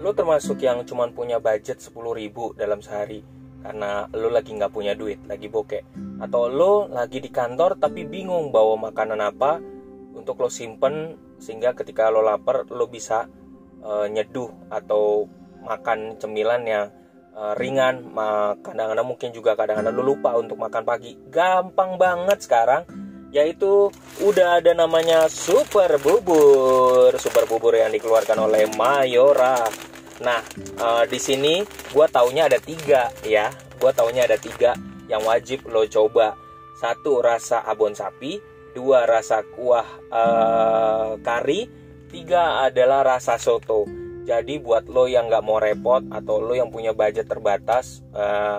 lo termasuk yang cuman punya budget 10.000 dalam sehari karena lo lagi nggak punya duit, lagi bokeh, atau lo lagi di kantor tapi bingung bawa makanan apa untuk lo simpen sehingga ketika lo lapar lo bisa nyeduh atau makan cemilan yang ringan. Kadang-kadang mungkin juga kadang-kadang lo lupa untuk makan pagi. Gampang banget sekarang, yaitu udah ada namanya Super Bubur yang dikeluarkan oleh Mayora. Nah, di sini gue taunya ada 3 ya. Gue taunya ada 3 yang wajib lo coba. 1 rasa abon sapi, 2 rasa kuah kari, 3 adalah rasa soto. Jadi buat lo yang nggak mau repot atau lo yang punya budget terbatas,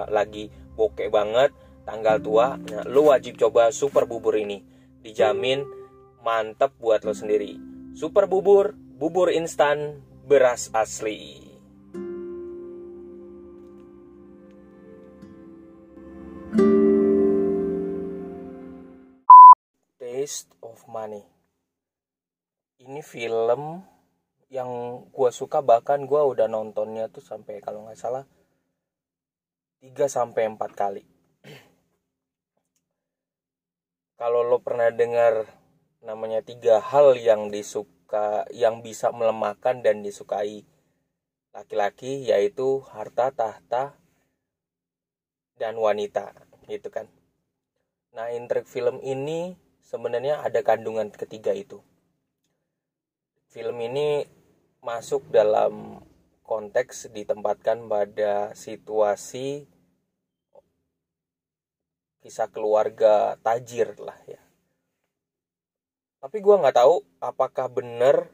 lagi bokeh banget, tanggal tua, nah, lo wajib coba Super Bubur ini. Dijamin mantep buat lo sendiri. Super Bubur, bubur instan beras asli. Taste of Money. Ini film yang gue suka, bahkan gue udah nontonnya tuh sampai kalau nggak salah 3-4 kali. Kalau lo pernah dengar namanya 3 hal yang yang bisa melemahkan dan disukai laki-laki, yaitu harta, tahta, dan wanita, gitu kan. Nah, intrik film ini sebenarnya ada kandungan ketiga itu. Film ini masuk dalam konteks ditempatkan pada situasi kisah keluarga tajir lah ya. Tapi gue nggak tahu apakah benar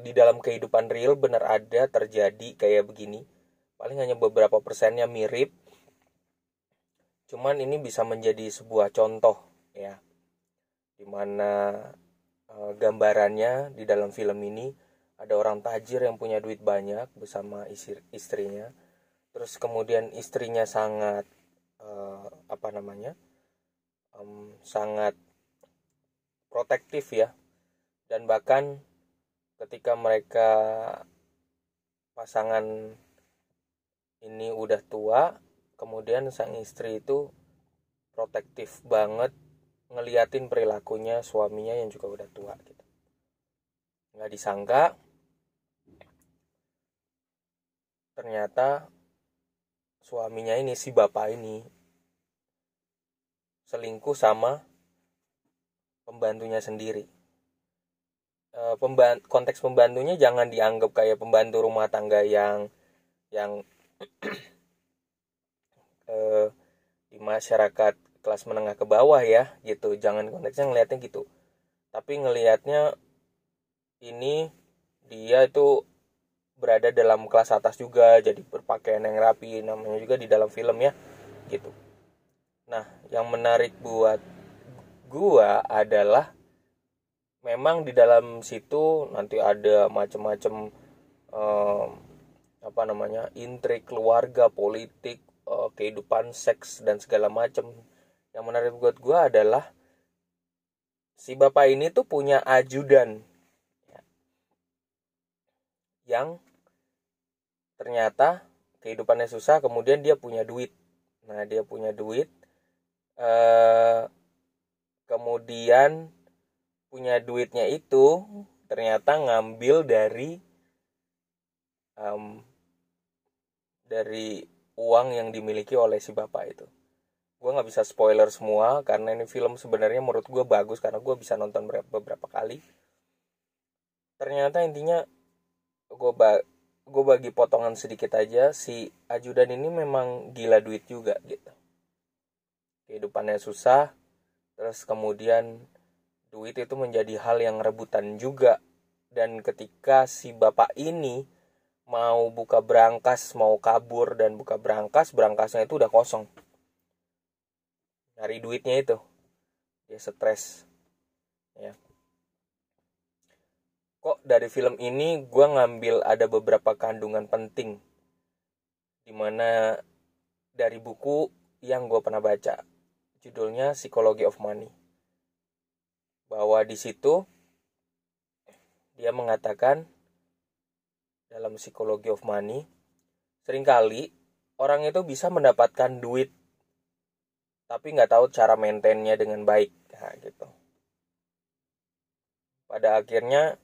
di dalam kehidupan real benar ada terjadi kayak begini. Paling hanya beberapa persennya mirip. Cuman ini bisa menjadi sebuah contoh ya, dimana gambarannya di dalam film ini ada orang tajir yang punya duit banyak bersama istrinya. Terus kemudian istrinya sangat sangat protektif ya, dan bahkan ketika mereka pasangan ini udah tua, kemudian sang istri itu protektif banget ngeliatin perilakunya suaminya yang juga udah tua gitu. Nggak disangka ternyata suaminya ini, si bapak ini, selingkuh sama pembantunya sendiri. Konteks pembantunya jangan dianggap kayak pembantu rumah tangga yang di masyarakat kelas menengah ke bawah ya gitu. Jangan konteksnya ngelihatnya gitu. Tapi ngelihatnya ini dia itu berada dalam kelas atas juga, jadi berpakaian yang rapi, namanya juga di dalam film ya gitu. Nah, yang menarik buat gua adalah memang di dalam situ nanti ada macam-macam intrik keluarga, politik, kehidupan seks dan segala macam. Yang menarik buat gue adalah si bapak ini tuh punya ajudan yang ternyata kehidupannya susah, kemudian dia punya duit. Nah, dia punya duit, kemudian punya duitnya itu ternyata ngambil dari uang yang dimiliki oleh si bapak itu. Gue nggak bisa spoiler semua karena ini film sebenarnya menurut gue bagus karena gue bisa nonton beberapa kali. Ternyata intinya gue bagi potongan sedikit aja, si ajudan ini memang gila duit juga gitu. Kehidupannya susah, terus kemudian duit itu menjadi hal yang rebutan juga. Dan ketika si bapak ini mau buka brankas, mau kabur dan buka berangkasnya itu udah kosong. Nyari duitnya itu, dia stres ya. Kok dari film ini gue ngambil ada beberapa kandungan penting, dimana dari buku yang gue pernah baca, judulnya Psychology of Money, bahwa di situ dia mengatakan dalam Psychology of Money, seringkali orang itu bisa mendapatkan duit tapi nggak tahu cara maintainnya dengan baik. Nah, gitu. Pada akhirnya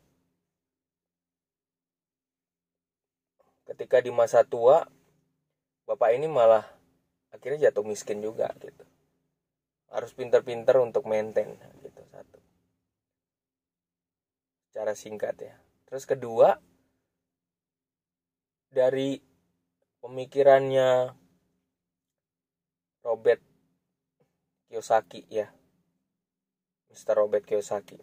ketika di masa tua, bapak ini malah akhirnya jatuh miskin juga gitu. Harus pintar-pintar untuk maintain gitu, satu. Cara singkat ya. Terus kedua, dari pemikirannya Robert Kiyosaki ya, Mr. Robert Kiyosaki.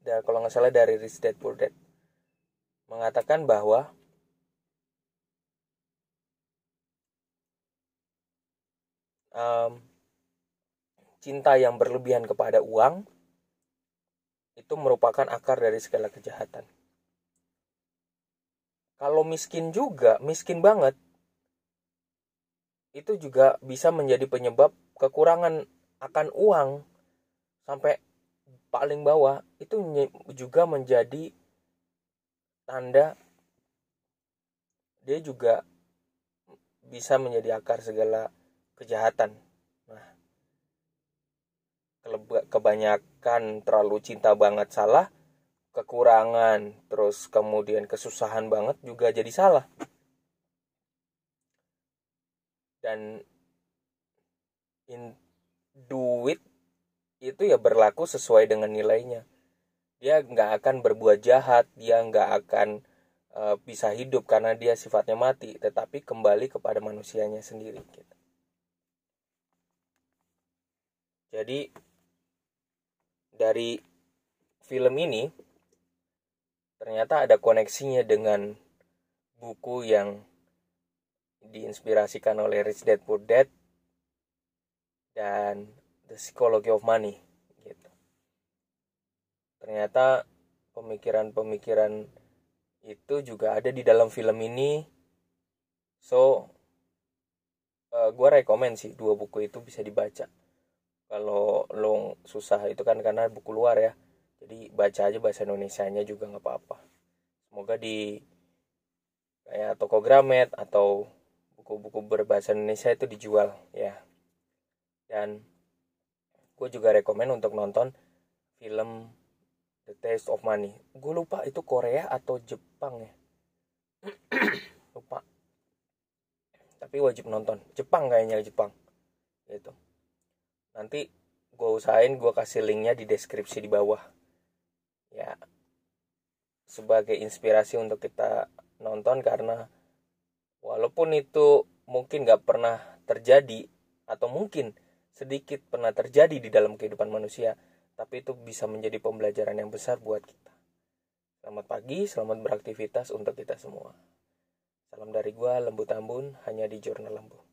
Dan kalau nggak salah dari Rich Dad Poor Dad, mengatakan bahwa cinta yang berlebihan kepada uang itu merupakan akar dari segala kejahatan. Kalau miskin juga, miskin banget, itu juga bisa menjadi penyebab kekurangan akan uang sampai paling bawah. Itu juga menjadi tanda dia juga bisa menjadi akar segala kejahatan. Nah, kebanyakan terlalu cinta banget salah, kekurangan, terus kemudian kesusahan banget juga jadi salah. Dan duit itu ya berlaku sesuai dengan nilainya. Dia nggak akan berbuat jahat, dia nggak akan bisa hidup karena dia sifatnya mati, tetapi kembali kepada manusianya sendiri gitu. Jadi dari film ini ternyata ada koneksinya dengan buku yang diinspirasikan oleh Rich Dad Poor Dad dan The Psychology of Money gitu. Ternyata pemikiran-pemikiran itu juga ada di dalam film ini. So gue rekomen sih 2 buku itu bisa dibaca. Kalau lo susah itu kan karena buku luar ya, jadi baca aja bahasa Indonesianya juga nggak apa-apa. Semoga di kayak toko Gramet atau buku-buku berbahasa Indonesia itu dijual ya. Dan gue juga rekomen untuk nonton film The Taste of Money. Gue lupa itu Korea atau Jepang ya. Lupa. Tapi wajib nonton. Jepang kayaknya, Jepang. Gitu. Nanti gue usahain gue kasih linknya di deskripsi di bawah. Ya. Sebagai inspirasi untuk kita nonton, karena walaupun itu mungkin gak pernah terjadi, atau mungkin sedikit pernah terjadi di dalam kehidupan manusia, tapi itu bisa menjadi pembelajaran yang besar buat kita. Selamat pagi, selamat beraktivitas untuk kita semua. Salam dari gua, Lembu Tambun, hanya di Jurnal Lembu.